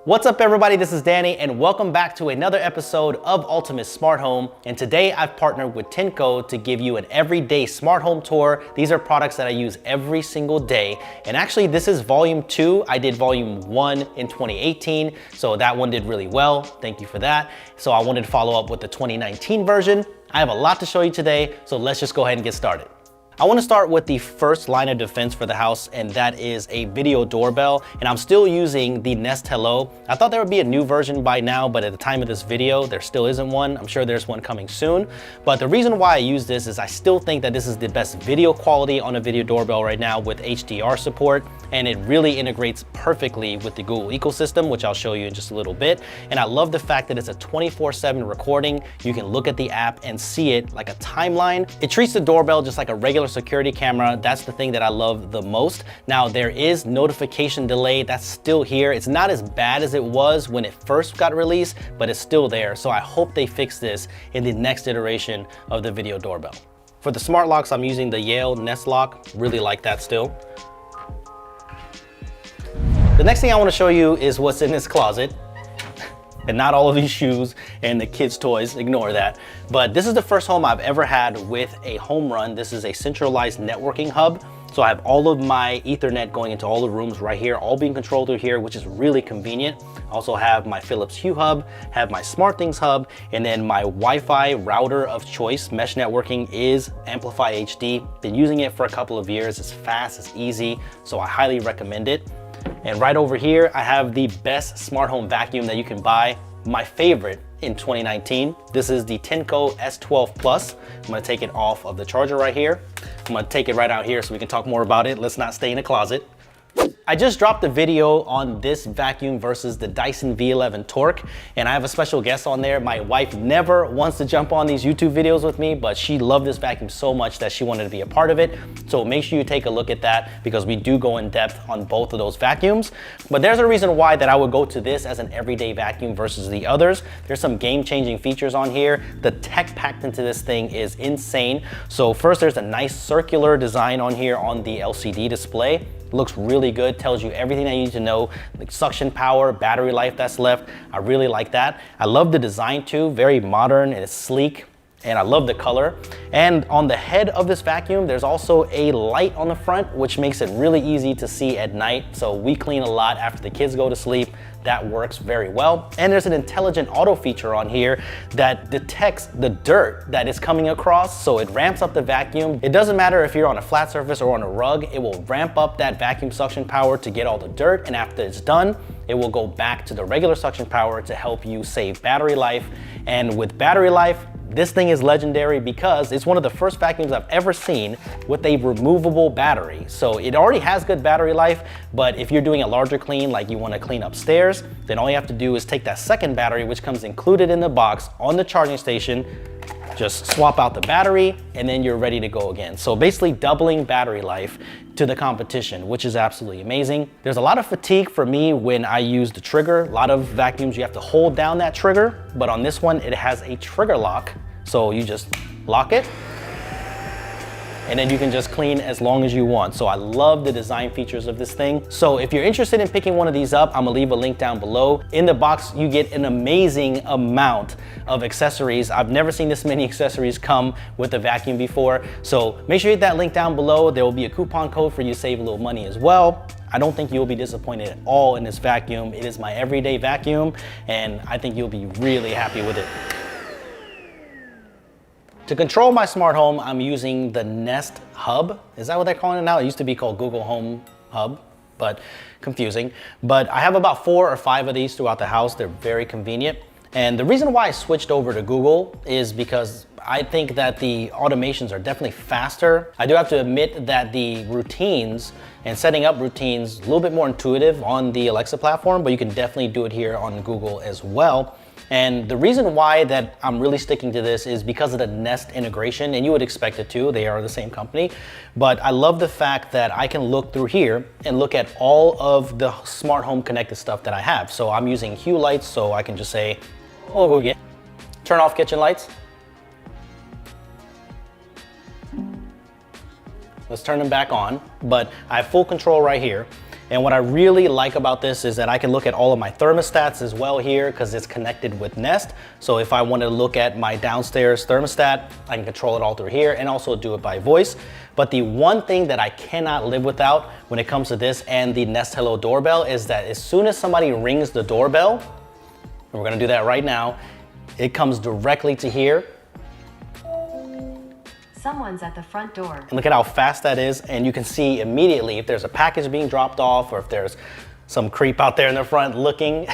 What's up everybody, this is Danny and welcome back to another episode of Ultimate Smart Home. And today I've partnered with Tenco to give you an everyday smart home tour. These are products that I use every single day. And actually this is volume 2. I did volume 1 in 2018. So that one did really well. Thank you for that. So I wanted to follow up with the 2019 version. I have a lot to show you today. So let's just go ahead and get started. I want to start with the first line of defense for the house, and that is a video doorbell. And I'm still using the Nest Hello. I thought there would be a new version by now, but at the time of this video, there still isn't one. I'm sure there's one coming soon. But the reason why I use this is I still think that this is the best video quality on a video doorbell right now with HDR support. And it really integrates perfectly with the Google ecosystem, which I'll show you in just a little bit. And I love the fact that it's a 24/7 recording. You can look at the app and see it like a timeline. It treats the doorbell just like a regular security camera. That's the thing that I love the most. Now there is notification delay. That's still here. It's not as bad as it was when it first got released, but it's still there. So I hope they fix this in the next iteration of the video doorbell. For the smart locks, I'm using the Yale Nest Lock. Really like that still. The next thing I want to show you is what's in this closet. And not all of these shoes and the kids' toys, ignore that. But this is the first home I've ever had with a home run. This is a centralized networking hub. So I have all of my Ethernet going into all the rooms right here, all being controlled through here, which is really convenient. I also have my Philips Hue hub, have my SmartThings hub, and then my Wi-Fi router of choice, mesh networking, is Amplify HD. Been using it for a couple of years. It's fast, it's easy, so I highly recommend it. And right over here, I have the best smart home vacuum that you can buy, my favorite in 2019. This is the Tenco S12 Plus. I'm gonna take it off of the charger right here. I'm gonna take it right out here so we can talk more about it. Let's not stay in the closet. I just dropped a video on this vacuum versus the Dyson V11 Torque, and I have a special guest on there. My wife never wants to jump on these YouTube videos with me, but she loved this vacuum so much that she wanted to be a part of it. So make sure you take a look at that because we do go in depth on both of those vacuums. But there's a reason why that I would go to this as an everyday vacuum versus the others. There's some game-changing features on here. The tech packed into this thing is insane. So first, there's a nice circular design on here on the LCD display. Looks really good, tells you everything I need to know, like suction power, battery life that's left. I really like that. I love the design too, very modern and it's sleek. And I love the color. And on the head of this vacuum, there's also a light on the front, which makes it really easy to see at night. So we clean a lot after the kids go to sleep. That works very well. And there's an intelligent auto feature on here that detects the dirt that is coming across. So it ramps up the vacuum. It doesn't matter if you're on a flat surface or on a rug, it will ramp up that vacuum suction power to get all the dirt. And after it's done, it will go back to the regular suction power to help you save battery life. And with battery life, this thing is legendary because it's one of the first vacuums I've ever seen with a removable battery. So it already has good battery life, but if you're doing a larger clean, like you want to clean upstairs, then all you have to do is take that second battery, which comes included in the box on the charging station, just swap out the battery, and then you're ready to go again. So basically doubling battery life to the competition, which is absolutely amazing. There's a lot of fatigue for me when I use the trigger. A lot of vacuums, you have to hold down that trigger, but on this one, it has a trigger lock. So you just lock it, and then you can just clean as long as you want. So I love the design features of this thing. So if you're interested in picking one of these up, I'm gonna leave a link down below. In the box, you get an amazing amount of accessories. I've never seen this many accessories come with a vacuum before. So make sure you hit that link down below. There will be a coupon code for you to save a little money as well. I don't think you'll be disappointed at all in this vacuum. It is my everyday vacuum, and I think you'll be really happy with it. To control my smart home, I'm using the Nest Hub. Is that what they're calling it now? It used to be called Google Home Hub, but confusing. But I have about 4 or 5 of these throughout the house. They're very convenient. And the reason why I switched over to Google is because I think that the automations are definitely faster. I do have to admit that the routines and setting up routines a little bit more intuitive on the Alexa platform, but you can definitely do it here on Google as well. And the reason why that I'm really sticking to this is because of the Nest integration, and you would expect it to, they are the same company. But I love the fact that I can look through here and look at all of the smart home connected stuff that I have. So I'm using Hue lights, so I can just say, oh yeah, turn off kitchen lights. Let's turn them back on, but I have full control right here. And what I really like about this is that I can look at all of my thermostats as well here because it's connected with Nest. So if I want to look at my downstairs thermostat, I can control it all through here and also do it by voice. But the one thing that I cannot live without when it comes to this and the Nest Hello doorbell is that as soon as somebody rings the doorbell, and we're gonna do that right now, it comes directly to here. Someone's at the front door. And look at how fast that is. And you can see immediately if there's a package being dropped off or if there's some creep out there in the front looking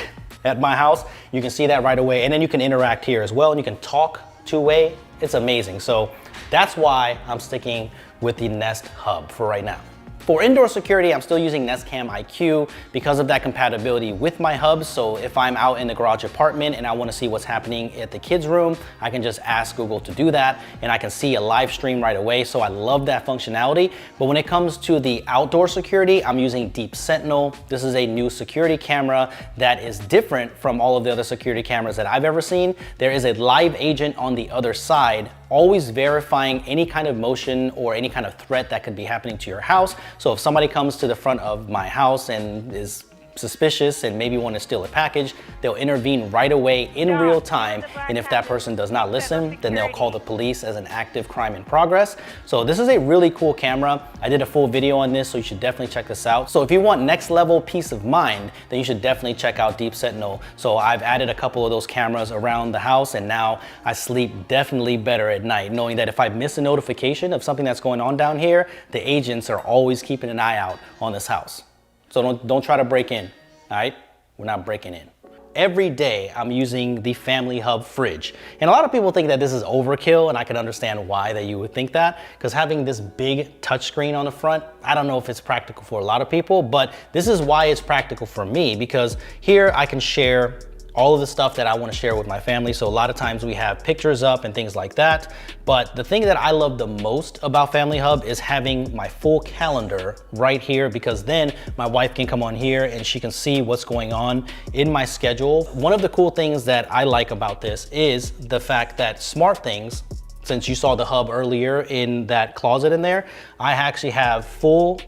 at my house, you can see that right away. And then you can interact here as well and you can talk two-way. It's amazing. So that's why I'm sticking with the Nest Hub for right now. For indoor security, I'm still using Nest Cam IQ because of that compatibility with my hubs. So if I'm out in the garage apartment and I want to see what's happening at the kids' room, I can just ask Google to do that and I can see a live stream right away. So I love that functionality. But when it comes to the outdoor security, I'm using Deep Sentinel. This is a new security camera that is different from all of the other security cameras that I've ever seen. There is a live agent on the other side, always verifying any kind of motion or any kind of threat that could be happening to your house. So if somebody comes to the front of my house and is suspicious and maybe want to steal a package, they'll intervene right away in real time. And if that person does not listen, then they'll call the police as an active crime in progress. So this is a really cool camera. I did a full video on this, so you should definitely check this out. So if you want next level peace of mind, then you should definitely check out Deep Sentinel. So I've added a couple of those cameras around the house and now I sleep definitely better at night, knowing that if I miss a notification of something that's going on down here, the agents are always keeping an eye out on this house. So don't try to break in, all right? We're not breaking in. Every day I'm using the Family Hub fridge. And a lot of people think that this is overkill, and I can understand why that you would think that, because having this big touchscreen on the front, I don't know if it's practical for a lot of people, but this is why it's practical for me, because here I can share all of the stuff that I want to share with my family. So a lot of times we have pictures up and things like that. But the thing that I love the most about Family Hub is having my full calendar right here, because then my wife can come on here and she can see what's going on in my schedule. One of the cool things that I like about this is the fact that SmartThings, since you saw the hub earlier in that closet in there, I actually have full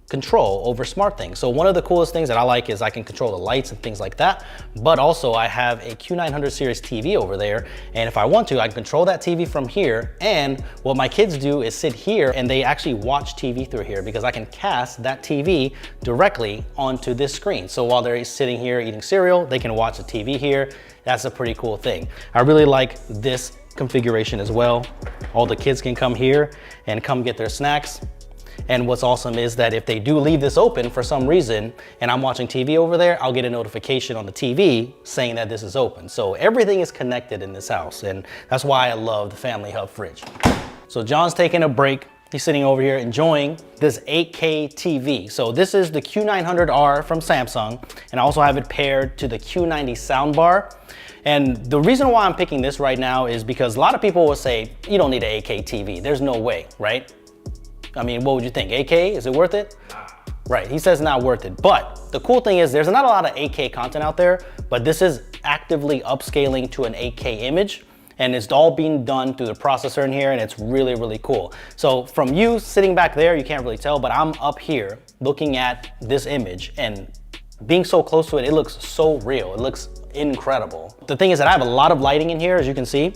control over SmartThings. So one of the coolest things that I like is I can control the lights and things like that, but also I have a Q900 series TV over there, and if I want to, I can control that TV from here, and what my kids do is sit here and they actually watch TV through here because I can cast that TV directly onto this screen. So while they're sitting here eating cereal, they can watch the TV here. That's a pretty cool thing. I really like this configuration as well. All the kids can come here and come get their snacks. And what's awesome is that if they do leave this open for some reason and I'm watching TV over there, I'll get a notification on the TV saying that this is open. So everything is connected in this house, and that's why I love the Family Hub fridge. So John's taking a break. He's sitting over here enjoying this 8K TV. So this is the Q900R from Samsung, and I also have it paired to the Q90 soundbar. And the reason why I'm picking this right now is because a lot of people will say, you don't need an 8K TV. There's no way, right? I mean, what would you think? 8K, is it worth it? Right, he says not worth it. But the cool thing is there's not a lot of 8K content out there, but this is actively upscaling to an 8K image, and it's all being done through the processor in here, and it's really, really cool. So from you sitting back there, you can't really tell, but I'm up here looking at this image, and being so close to it, it looks so real. It looks incredible. The thing is that I have a lot of lighting in here, as you can see.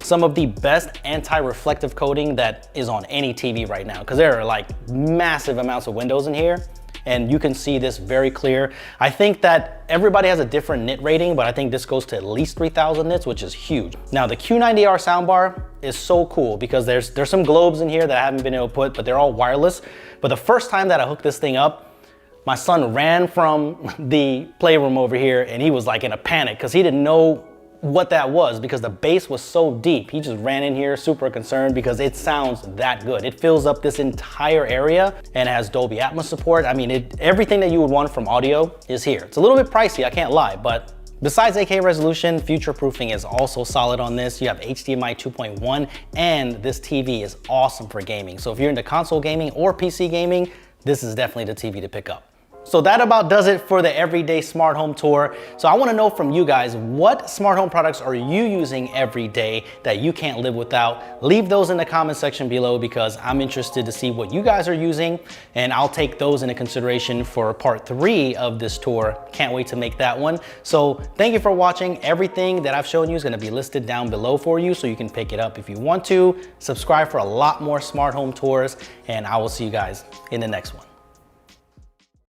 Some of the best anti-reflective coating that is on any TV right now, because there are like massive amounts of windows in here, and you can see this very clear. I think that everybody has a different nit rating, but I think this goes to at least 3,000 nits, which is huge. Now the Q90R soundbar is so cool because there's some globes in here that I haven't been able to put, but they're all wireless. But the first time that I hooked this thing up, my son ran from the playroom over here and he was like in a panic because he didn't know what that was because the bass was so deep. He just ran in here super concerned because it sounds that good. It fills up this entire area and has Dolby Atmos support. I mean, everything that you would want from audio is here. It's a little bit pricey, I can't lie, but besides 8K resolution, future proofing is also solid on this. You have HDMI 2.1 and this TV is awesome for gaming. So if you're into console gaming or PC gaming, this is definitely the TV to pick up. So that about does it for the everyday smart home tour. So I want to know from you guys, what smart home products are you using every day that you can't live without? Leave those in the comment section below because I'm interested to see what you guys are using, and I'll take those into consideration for part 3 of this tour. Can't wait to make that one. So thank you for watching. Everything that I've shown you is going to be listed down below for you so you can pick it up if you want to. Subscribe for a lot more smart home tours, and I will see you guys in the next one.